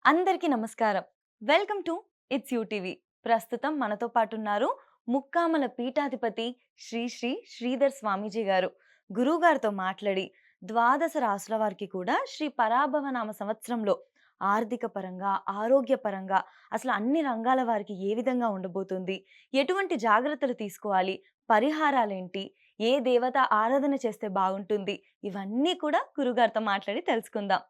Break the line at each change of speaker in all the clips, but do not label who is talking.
అందరికీ నమస్కారం. Welcome to it's TV. ప్రస్తుతం మనతో పాటు ఉన్నారు ముక్కామల పీఠాధిపతి శ్రీ శ్రీ శ్రీధర్ స్వామీజీ గారు. గురువుగారితో మాట్లాడి ద్వాదశ రాసుల వారికి కూడా శ్రీ పరాభవనామ సంవత్సరంలో ఆర్థిక పరంగా, ఆరోగ్య పరంగా అసలు అన్ని రంగాల వారికి ఏ విధంగా ఉండబోతుంది? ఎటువంటి జాగ్రత్తలు తీసుకోవాలి? పరిహారాలేంటి? ఏ దేవత ఆరాధన చేస్తే బాగుంటుంది? ఇవన్నీ కూడా గురుగారితో మాట్లాడి తెలుసుకుందాం.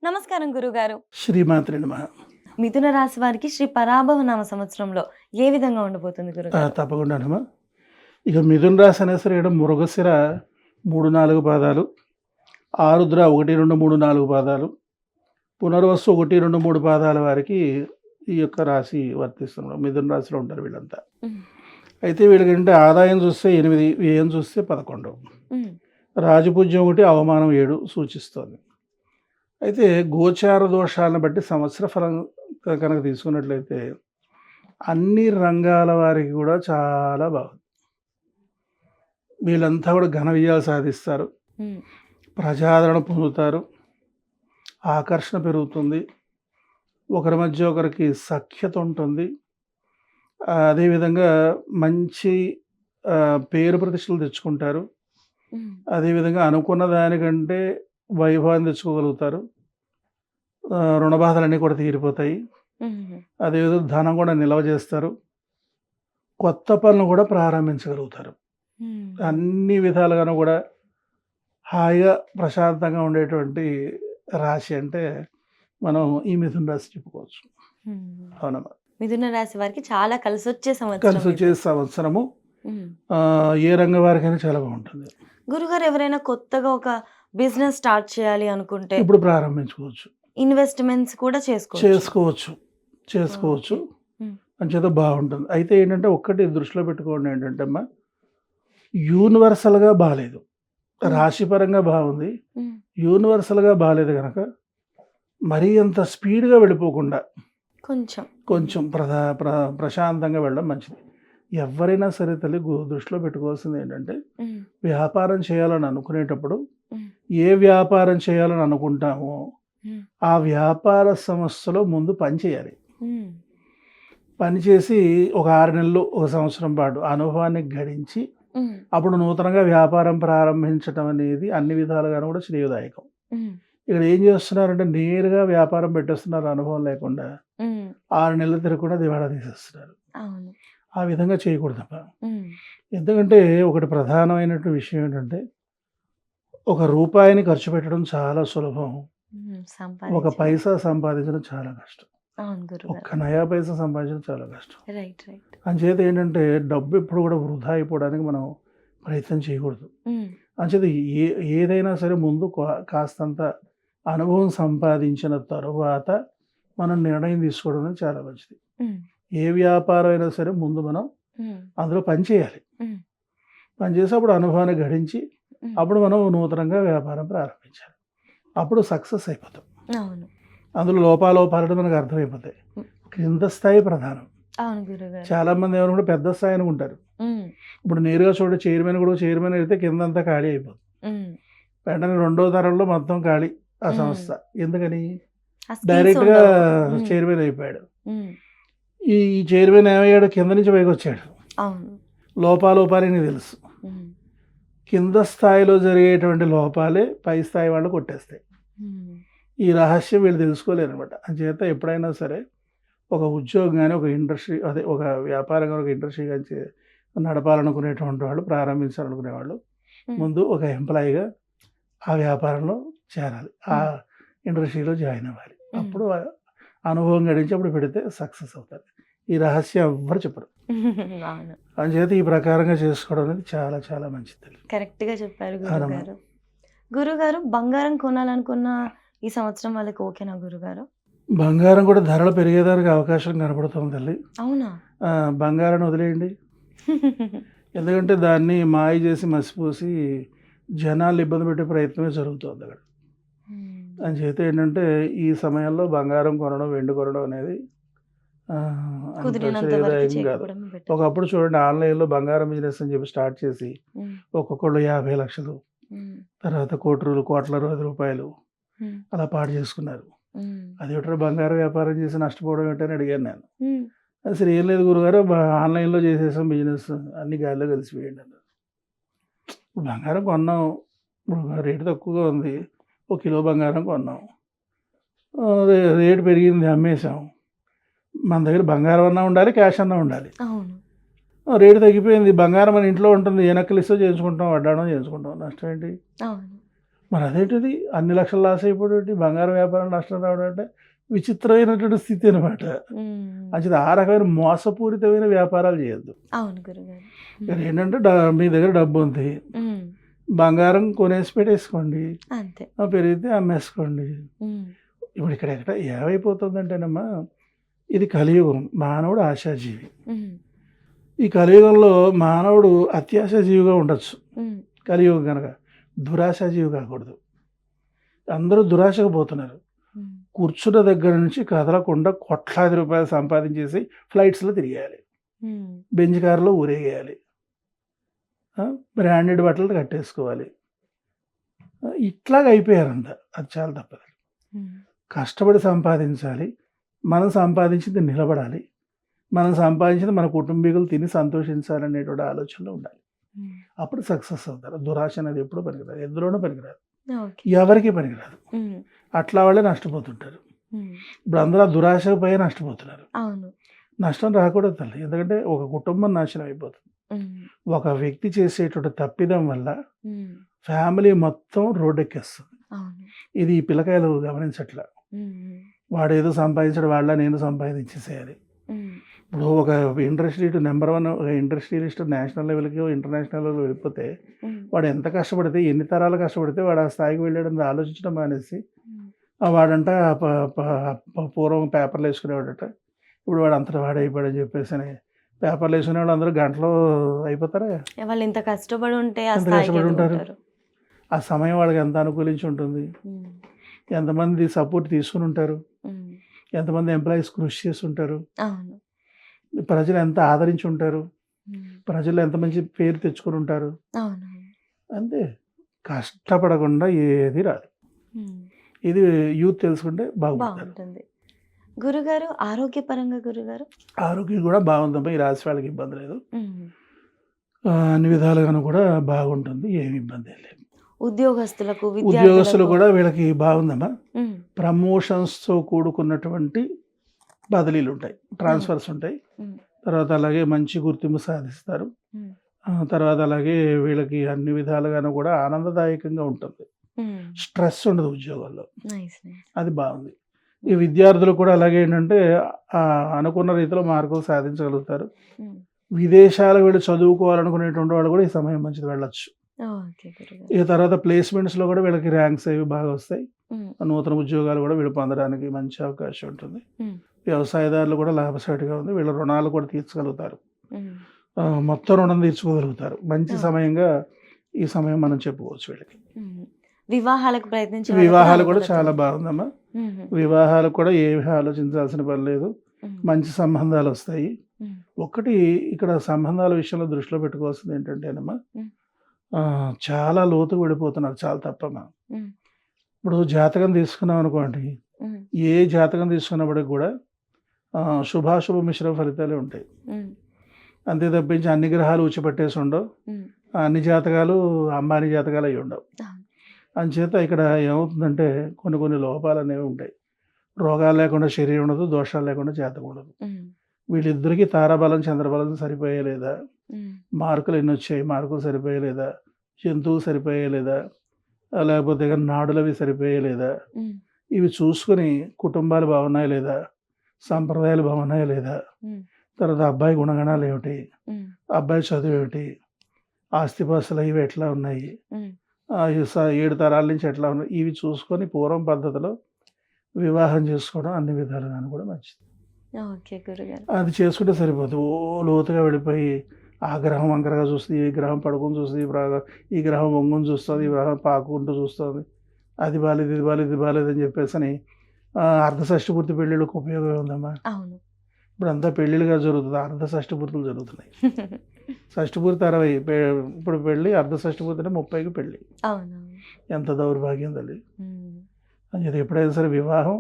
నమస్కారం గురుగారు.
శ్రీమాత్రే నమః.
మిథున రాశి వారికి శ్రీ పరాభవనామ సంవత్సరంలో ఏ విధంగా ఉండబోతుంది గురుగారు?
తప్పకుండానమ్మా. ఇక మిథున రాశి అనేసరి ఇక్కడ మృగశిర 3, 4 పాదాలు, ఆరుద్ర 1, 2, 3, 4 పాదాలు, పునర్వసు 1, 2, 3 పాదాల వారికి ఈ యొక్క రాశి వర్తిస్తున్నారు. మిథున రాశిలో ఉంటారు వీళ్ళంతా.
హ్మ్.
అయితే వీళ్ళకంటే ఆదాయం చూస్తే 8, వ్యయం చూస్తే 11,
హ్మ్.
రాజపూజ్యం 1, అవమానం 7 సూచిస్తోంది. అయితే గోచార దోషాలను బట్టి సంవత్సర ఫలం కనుక తీసుకున్నట్లయితే అన్ని రంగాల వారికి కూడా చాలా బాగుంది. వీళ్ళంతా కూడా ఘన విజయాలు సాధిస్తారు,
హ్మ్.
ప్రజాదరణ పొందుతారు, ఆకర్షణ పెరుగుతుంది, ఒకరి మధ్య ఒకరికి సఖ్యత ఉంటుంది. అదేవిధంగా మంచి పేరు ప్రతిష్టలు తెచ్చుకుంటారు.
హ్మ్.
అదేవిధంగా అనుకున్న దానికంటే వైభవాన్ని తెచ్చుకోగలుగుతారు. రుణ బాధలన్నీ కూడా తీరిపోతాయి.
హుహు.
అదేవిధంగా ధనం కూడా నిల్వ చేస్తారు. కొత్త పనులు కూడా ప్రారంభించగలుగుతారు.
హ్మ్.
అన్ని విధాలుగాను కూడా హాయిగా ప్రశాంతంగా ఉండేటువంటి రాశి అంటే మనం ఈ మిథున రాశి చెప్పుకోవచ్చు.
హ్మ్.
అవునమ్మా.
మిథున రాశి వారికి చాలా కలిసొచ్చే
కలిసి
సంవత్సరం
వచ్చే
ఇది.
సంవత్సరము
హ్మ్.
ఏ రంగం వారికైనా చాలా బాగుంటుంది.
గురుగారు ఎవరైనా కొత్తగా ఒక బిజినెస్ స్టార్ట్ చేయాలి అనుకుంటే
ఇప్పుడు ప్రారంభించుకోవచ్చు,
ఇన్వెస్ట్‌మెంట్స్ కూడా చేసుకోవచ్చు.
చేసుకోవచ్చు, చేసుకోవచ్చు.
ఓకే. హ్మ్.
అంచేత బాగుంటుంది. అయితే ఏంటంటే ఒక్కటి దృష్టిలో పెట్టుకోండి ఏంటంటే అమ్మా, యూనివర్సల్‌గా బాలేదు.
హ్మ్.
రాశిపరంగా బాగుంది.
హ్మ్.
యూనివర్సల్‌గా బాలేదు గనక మరీ అంత స్పీడ్‌గా వెళ్ళిపోకుండా
కొంచెం.
కొంచెం ప్రశాంతంగా వెళ్ళడం మంచిది. ఎవరైనా సరే తల్లి దృష్టిలో పెట్టుకోవాల్సింది ఏంటంటే,
హ్మ్.
వ్యాపారం చేయాలని అనుకునేటప్పుడు
హ్మ్.
ఏ వ్యాపారం చేయాలని అనుకుంటామో
హ్మ్.
ఆ వ్యాపార సంస్థలో ముందు పని చేయాలి.
హ్మ్.
పని చేసి ఒక 6 నెలలు, ఒక సంవత్సరం పాటు అనుభవాన్ని గడించి
హ్మ్.
అప్పుడు నూతనంగా వ్యాపారం ప్రారంభించటం అనేది అన్ని విధాలుగాను కూడా శ్రేయోదాయకం.
హ్మ్.
ఇక్కడ ఏం చేస్తున్నారంటే నేరుగా వ్యాపారం పెట్టేస్తున్నారు అనుభవం లేకుండా.
హ్మ్.
6 నెలలు తిరగకుండా దివాళా తీసేస్తున్నారు.
అవును.
ఆ విధంగా చేయకూడదమ్మా.
హ్మ్.
ఎందుకంటే ఒకటి ప్రధానమైనటువంటి విషయం ఏంటంటే, ఒక రూపాయిని ఖర్చు పెట్టడం చాలా సులభం.
హ్మ్.
ఒక
సంపాదించడం.
పైసా సంపాదించడం చాలా కష్టం.
అవును
ఒక్క
గురుగారు.
నయా పైసా సంపాదించడం చాలా కష్టం.
రైట్. రైట్.
అంచేత ఏంటంటే డబ్బు ఎప్పుడు కూడా వృధా అయిపోవడానికి మనం ప్రయత్నం చేయకూడదు.
హ్మ్.
అంచేత ఏదైనా సరే ముందు కాస్తంత అనుభవం సంపాదించిన తరువాత మనం నిర్ణయం తీసుకోవడం అనేది చాలా మంచిది.
హ్మ్.
ఏ వ్యాపారం అయినా సరే ముందు మనం
హ్మ్.
అందులో పని చేయాలి.
హ్మ్.
పని చేసి అప్పుడు అనుభవాన్ని గడించి
హ్మ్.
అప్పుడు మనం నూతనంగా వ్యాపారం ప్రారంభించాలి. అప్పుడు సక్సెస్ అయిపోతాం.
అవును.
అందులో లోపాలోపాలు మనకు అర్థమైపోతాయి.
హ్మ్.
కింద స్థాయి ప్రధానం.
అవును గురుగారు.
చాలామంది ఏమనుకుంటే పెద్ద స్థాయి అనుకుంటారు.
హ్మ్.
ఇప్పుడు నేరుగా చూడండి, చైర్మన్ అయితే కిందంతా ఖాళీ అయిపోతుంది.
హ్మ్.
వెంటనే రెండో తరంలో మొత్తం ఖాళీ ఆ
హ్మ్.
సంస్థ. ఎందుకని?
ఆ స్కిల్స్
డైరెక్ట్‌గా
ఉండవు. హ్మ్.
చైర్మన్ అయిపోయాడు.
హ్మ్.
ఈ చైర్మన్ ఏమయ్యాడు? కింద నుంచి పైకొచ్చాడు.
అవును.
లోపాలోపాలని తెలుసు.
హ్మ్.
కింద స్థాయిలో జరిగేటువంటి లోపాలే పై స్థాయి వాళ్ళు కొట్టేస్తాయి.
హ్మ్.
ఈ రహస్యం వీళ్ళు తెలుసుకోలేరనమాట. అంచేత ఎప్పుడైనా సరే ఒక ఉద్యోగం గాని, ఒక ఇండస్ట్రీ ఒక వ్యాపారం గాని, ఒక ఇండస్ట్రీ గాని నడపాలనుకునేటువంటి వాళ్ళు, ప్రారంభించాలనుకునేవాళ్ళు
హ్మ్.
ముందు ఒక ఎంప్లాయీగా ఆ వ్యాపారంలో చేరాలి. ఆ
హ్మ్.
ఇండస్ట్రీలో జాయిన్ అవ్వాలి.
హ్మ్.
అప్పుడు అనుభవం గడించి అప్పుడు పెడితే సక్సెస్ అవుతారు. ఈ రహస్యం ఎవ్వరు చెప్పరు.
అవును.
అంచేత ఈ ప్రకారంగా చేసుకోవడం అనేది చాలా చాలా మంచిది.
కరెక్ట్‌గా చెప్పారు
అవునమ్మా.
గురుగారు. గురుగారు బంగారం కొనాలనుకున్న ఈ సంవత్సరం వాళ్ళకి ఓకేనా గురుగారు?
బంగారం కూడా ధరలు పెరిగేదానికి అవకాశం కనపడుతుంది తల్లి.
అవునా?
బంగారాన్ని వదిలేయండి. ఎందుకంటే దాన్ని మాయ చేసి, మసిపూసి జనాల్ని ఇబ్బంది పెట్టే ప్రయత్నమే జరుగుతోందక్కడ.
హ్మ్.
అంచేత ఏంటంటే ఈ సమయంలో బంగారం కొనడం, వెండి కొనడం అనేది అంత
కుదిరినంత వరకు
శ్రేయదాయకం కాదు.
చేయకపోవడమే బెటర్.
ఒకప్పుడు చూడండి, ఆన్‌లైన్‌లో బంగారం బిజినెస్ అని చెప్పి స్టార్ట్ చేసి
హ్మ్.
ఒక్కొక్కళ్ళు 50,00,000,
హ్మ్.
తర్వాత కోట్ల రూపాయలు
హ్మ్.
అలా పాడు చేసుకున్నారు.
హ్మ్.
అదేమిట్రా బంగారం వ్యాపారం చేసి నష్టపోవడం ఏంటని అడిగాను నేను.
హ్మ్.
అసలు ఏం లేదు గురుగారు ఆన్‌లైన్‌లో చేసేసాం బిజినెస్ అన్నీ గాలిలో కలిసిపోయాయండి అన్నారు. బంగారం కొన్నాం. ఇప్పుడు రేటు తక్కువగా ఉంది. ఒక కిలో బంగారం కొన్నాం. రేటు పెరిగింది అమ్మేసాం. మన దగ్గర బంగారం అన్నా ఉండాలి, క్యాష్ అన్నా ఉండాలి.
అవును.
రేటు తగ్గిపోయింది. బంగారం మన ఇంట్లో ఉంటుంది. ఏ నక్కలిస్తో చేయించుకుంటాం, వడ్డాణం చేయించుకుంటాం. నష్టం ఏంటి?
అవును.
మరి అదేంటిది అన్ని లక్షలు లాస్ అయిపోవడం ఏంటి? బంగారం వ్యాపారం నష్టం రావడం అంటే విచిత్రమైనటువంటి స్థితి అనమాట.
హ్మ్.
అంచేత ఆ రకమైన మోసపూరితమైన వ్యాపారాలు చేయొద్దు.
అవును గురుగారు.
ఇక్కడ ఏంటంటే మీ దగ్గర డబ్బుంది.
హ్మ్.
బంగారం కొనేసి పెట్టేసుకోండి.
అంతే.
పెరిగితే అమ్మేసుకోండి.
హ్మ్.
ఇప్పుడు ఇక్కడ ఏమైపోతుందంటేనమ్మా, ఇది కలియుగం. మానవుడు ఆశాజీవి.
హ్మ్.
ఈ కలియుగంలో మానవుడు అత్యాశాజీవిగా ఉండొచ్చు.
హ్మ్.
కలియుగం గనక. దురాశాజీవి కాకూడదు. అందరూ దురాశకు పోతున్నారు.
హ్మ్.
కూర్చున్న దగ్గర నుంచి కదలకుండా కోట్లాది రూపాయలు సంపాదించేసి ఫ్లైట్స్‌లో తిరిగేయాలి.
హ్మ్.
బెంజ్ కార్‌లో ఊరేగేయాలి. బ్రాండెడ్ బట్టలు కట్టేసుకోవాలి. ఇట్లాగ అయిపోయారంతా. అది చాలా తప్పదు.
హ్మ్.
కష్టపడి సంపాదించాలి. మనం సంపాదించింది నిలబడాలి. మనం సంపాదించింది మన కుటుంబీకులు తిని సంతోషించాలనేటువంటి ఆలోచనలో ఉండాలి.
హ్మ్.
అప్పుడు సక్సెస్ అవుతారు. దురాశ అనేది ఎప్పుడూ పనికిరాదు. ఎందులోనూ పనికిరాదు.
ఓకే.
ఎవరికీ పనికిరాదు.
హ్మ్.
అట్లా వాళ్ళే నష్టపోతుంటారు.
హ్మ్.
ఇప్పుడు అందరూ ఆ దురాశకు పోయే నష్టపోతున్నారు.
అవును.
నష్టం రాకూడదు తల్లి. ఎందుకంటే ఒక కుటుంబం నాశనం అయిపోతుంది.
హ్మ్.
ఒక వ్యక్తి చేసేటువంటి తప్పిదం వల్ల
హ్మ్.
ఫ్యామిలీ మొత్తం రోడ్డెక్కేస్తుంది.
అవును.
ఇది ఈ పిల్లకాయలు గమనించట్ల.
హ్మ్. హ్మ్.
వాడేదో సంపాదించడు వాళ్ళ నేను సంపాదించేసేయాలి.
హ్మ్.
ఇప్పుడు ఒక ఇండస్ట్రీ నంబర్ 1 ఇండస్ట్రియలిస్ట్ నేషనల్ లెవెల్‌కి, ఇంటర్నేషనల్ లెవెల్‌కి వెళ్ళిపోతే
హ్మ్.
వాడు ఎంత కష్టపడితే, ఎన్ని తరాలు కష్టపడితే వాడు ఆ స్థాయికి వెళ్ళాడని ఆలోచించడం మానేసి
హ్మ్.
వాడంట ప ప ప పూర్వం పేపర్‌లో ఏసుకునేవాడట. ఇప్పుడు వాడు అంతట వాడే అయిపోయాడని చెప్పేసని పేపర్‌లో ఏసుకునేవాళ్ళు అందరూ గంటలో అయిపోతారా?
వాళ్ళు ఇంత కష్టపడి ఉంటే ఆ
ఎంత
స్థాయికి
కష్టపడి ఉంటారు?
ఎదుగుంటారు.
ఆ సమయం వాళ్ళకి ఎంత అనుకూలించి ఉంటుంది?
హ్మ్.
ఎంతమంది సపోర్ట్ తీసుకొని ఉంటారు?
హ్మ్.
ఎంతమంది ఎంప్లాయీస్ కృషి చేసి ఉంటారు?
అవును.
ప్రజలు ఎంత ఆదరించి ఉంటారు?
హ్మ్.
ప్రజలు ఎంత మంచి పేరు తెచ్చుకొని ఉంటారు?
అవునవును.
అంతే. కష్టపడకుండా ఏది రాదు.
హ్మ్.
ఇది యూత్ తెలుసుకుంటే బాగుపడతారు.
బావుంటుంది. గురుగారు ఆరోగ్యపరంగా గురుగారు?
ఆరోగ్యం కూడా బాగుందమ్మా. ఈ రాశి వాళ్ళకి ఇబ్బంది లేదు.
హ్మ్.
అన్ని విధాలుగాను కూడా బాగుంటుంది. ఏమి ఇబ్బంది లేదు.
ఉద్యోగస్తులకు,
ఉద్యోగస్తులు
విద్యార్థులకు
కూడా వీళ్ళకి బాగుందమ్మా.
హ్మ్.
ప్రమోషన్స్‌తో కూడుకున్నటువంటి బదిలీలుంటాయి.
అవును.
ట్రాన్స్‌ఫర్స్ ఉంటాయి.
హ్మ్.
తర్వాత అలాగే మంచి గుర్తింపు సాధిస్తారు.
హ్మ్.
తర్వాత అలాగే వీళ్ళకి అన్ని విధాలుగాను కూడా ఆనందదాయకంగా ఉంటుంది.
హ్మ్.
స్ట్రెస్ ఉండదు ఉద్యోగాల్లో.
నైస్. నైస్.
అది బాగుంది. ఈ విద్యార్థులు కూడా అలాగే ఏంటంటే అనుకున్న రీతిలో మార్కులు సాధించగలుగుతారు.
హ్మ్.
విదేశాలకు వెళ్లి చదువుకోవాలనుకునేటువంటి వాళ్ళు కూడా ఈ సమయం మంచిది వెళ్ళొచ్చు.
ఓకే గురుగారు.
ఇక తర్వాత ప్లేస్‌మెంట్స్‌లో కూడా వీళ్ళకి ర్యాంక్స్ అవి బాగా వస్తాయి.
హ్మ్.
నూతన ఉద్యోగాలు కూడా వీళ్ళు పొందడానికి మంచి అవకాశం ఉంటుంది.
హ్మ్.
వ్యవసాయదారులు కూడా లాభసాటిగా ఉంది. వీళ్ళ రుణాలు కూడా తీర్చగలుగుతారు.
హ్మ్.
మొత్తం రుణం తీర్చుకోగలుగుతారు. మంచి
ఓకే.
సమయంగా ఈ సమయం మనం చెప్పుకోవచ్చు వీళ్ళకి.
హ్మ్. వివాహాలకు ప్రయత్నించే వాళ్ళకి కూడా
వివాహాలు కూడా
అనుకూలత
చాలా
ఉంది.
బాగుందమ్మా.
హుహు.
వివాహాలకు కూడా ఏమీ ఆలోచించాల్సిన పని లేదు.
హ్మ్.
మంచి సంబంధాలొస్తాయి.
హ్మ్.
ఒకటి ఇక్కడ సంబంధాల విషయంలో దృష్టిలో పెట్టుకోవాల్సింది ఏంటంటేనమ్మా,
హ్మ్.
చాలా లోతుకు వెళ్ళిపోతున్నారు. చాలా తప్పమ్మా.
హ్మ్.
ఇప్పుడు జాతకం తీసుకున్నామనుకోండి,
హ్మ్.
ఏ జాతకం తీసుకున్నప్పటికి కూడా శుభాశుభ మిశ్రమ ఫలితాలే ఉంటాయి.
హ్మ్.
అంతే తప్పించి అన్ని గ్రహాలు ఊచిపట్టేసి ఉండవు.
హ్మ్.
అన్ని జాతకాలు అంబానీ జాతకాలు అయ్యుండవు.
అవును.
అంచేత ఇక్కడ ఏమవుతుందంటే కొన్ని కొన్ని లోపాలనేవి ఉంటాయి. రోగాలు లేకుండా శరీరం ఉండదు. దోషాలు లేకుండా జాతకం ఉండదు.
హ్మ్.
వీళ్ళిద్దరికీ తారాబలం, చంద్రబలం సరిపోయాయా లేదా?
హ్మ్.
మార్కులు ఎన్నొచ్చాయి? మార్కులు సరిపోయాయా లేదా? జంతువు సరిపోయాయా లేదా? లేకపోతే గనుక నాడులవి సరిపోయాయా లేదా?
హ్మ్.
ఇవి చూసుకొని కుటుంబాలు బాగున్నాయా లేదా? సంప్రదాయాలు బాగున్నాయా లేదా?
హ్మ్.
తర్వాత అబ్బాయి గుణగణాలేమిటి?
హ్మ్.
అబ్బాయి చదువేమిటి? ఆస్తిపాస్తులు ఇవి ఎట్లా ఉన్నాయి?
హ్మ్.
ఈ 7 తరాల నుంచి ఎట్లా ఉన్నాయి? ఇవి చూసుకొని పూర్వం పద్ధతిలో వివాహం చేసుకోవడం అన్ని విధాలుగాను కూడా మంచిది.
ఓకే గురుగారు.
అది చేసుకుంటే సరిపోదు. లోతుగా వెళ్ళిపోయి ఆ గ్రహం వంకరగా చూస్తది, ఈ గ్రహం పడుకొని చూస్తది, ఈ గ్రహం వంగుని చూస్తది, ఈ గ్రహం పాకుకుంటూ చూస్తది. అది బాలేదు, ఇది బాలేదు, ఇది బాలేదని చెప్పేసని అర్ధషష్టి పూర్తి పెళ్ళిళ్ళకి ఉపయోగం ఉందమ్మా.
అవును.
ఇప్పుడంతా పెళ్ళిళ్ళుగా జరుగుతది. అర్ధ షష్టి పూర్తులు జరుగుతున్నాయి. షష్టి పూర్తి 60 ఇప్పుడు పెళ్లి అర్ధ షష్టి పూర్తి అంటే 30కి పెళ్లి.
అవునవును.
ఎంత దౌర్భాగ్యం తల్లి.
హ్మ్.
అంచేత ఎప్పుడైనా సరే వివాహం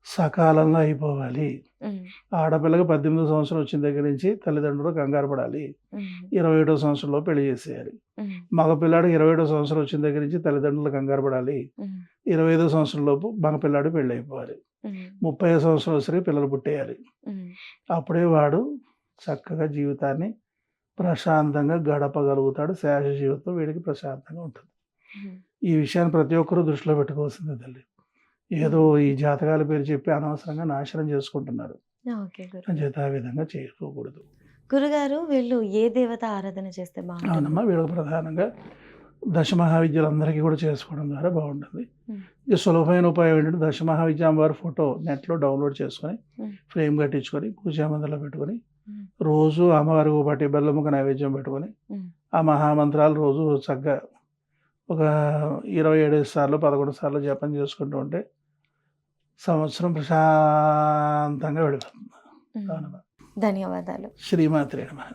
సకాలంలో అయిపోవాలి.
హ్మ్.
ఆడపిల్లకి 18 సంవత్సరం వచ్చిన దగ్గర నుంచి తల్లిదండ్రులు కంగారు పడాలి.
హ్మ్.
21 సంవత్సరంలో పెళ్లి చేసేయాలి.
హ్మ్.
మగపిల్లాడికి 21 సంవత్సరం వచ్చిన దగ్గర నుంచి తల్లిదండ్రులు కంగారు పడాలి.
హ్మ్.
25 సంవత్సరం లోపు మగపిల్లాడు పెళ్లి అయిపోవాలి.
హ్మ్.
30 సంవత్సరం వచ్చేసరికి పిల్లలు పుట్టేయాలి.
హ్మ్.
అప్పుడే వాడు చక్కగా జీవితాన్ని ప్రశాంతంగా గడపగలుగుతాడు. శేష జీవితం వీడికి ప్రశాంతంగా ఉంటుంది.
హ్మ్.
ఈ విషయాన్ని ప్రతి ఒక్కరూ దృష్టిలో పెట్టుకోవాల్సిందే తల్లి. ఏదో ఈ జాతకాల పేరు చెప్పి అనవసరంగా నాశనం చేసుకుంటున్నారు.
ఓకే గురు.
అంచేత ఆ విధంగా చేసుకోకూడదు.
గురుగారు వీళ్ళు ఏ దేవత ఆరాధన చేస్తే బాగుంటుంది?
అవునమ్మా. వీళ్ళకి ప్రధానంగా దశమహావిద్యలందరికీ కూడా చేసుకోవడం ద్వారా బాగుంటుంది.
హ్మ్.
ఇక సులభమైన ఉపాయం ఏంటంటే దశమహావిద్య అమ్మవారి ఫోటో నెట్‌లో డౌన్‌లోడ్ చేసుకొని,
హ్మ్.
ఫ్రేమ్ కట్టించుకొని, పూజా మందిరంలో పెట్టుకొని,
హ్మ్.
రోజు అమ్మవారికి ఒక పట్టి బెల్లం ముక్క నైవేద్యం పెట్టుకొని,
హ్మ్.
ఆ మహామంత్రాలు రోజు చక్కగా ఒక 27 సార్లు, 11 సార్లు జపం చేసుకుంటూ ఉంటే సంవత్సరం ప్రశాంతంగా వెళ్ళిపోతుంది.
హ్మ్.
అవునమ్మా.
ధన్యవాదాలు.
శ్రీమాత్రే నమః.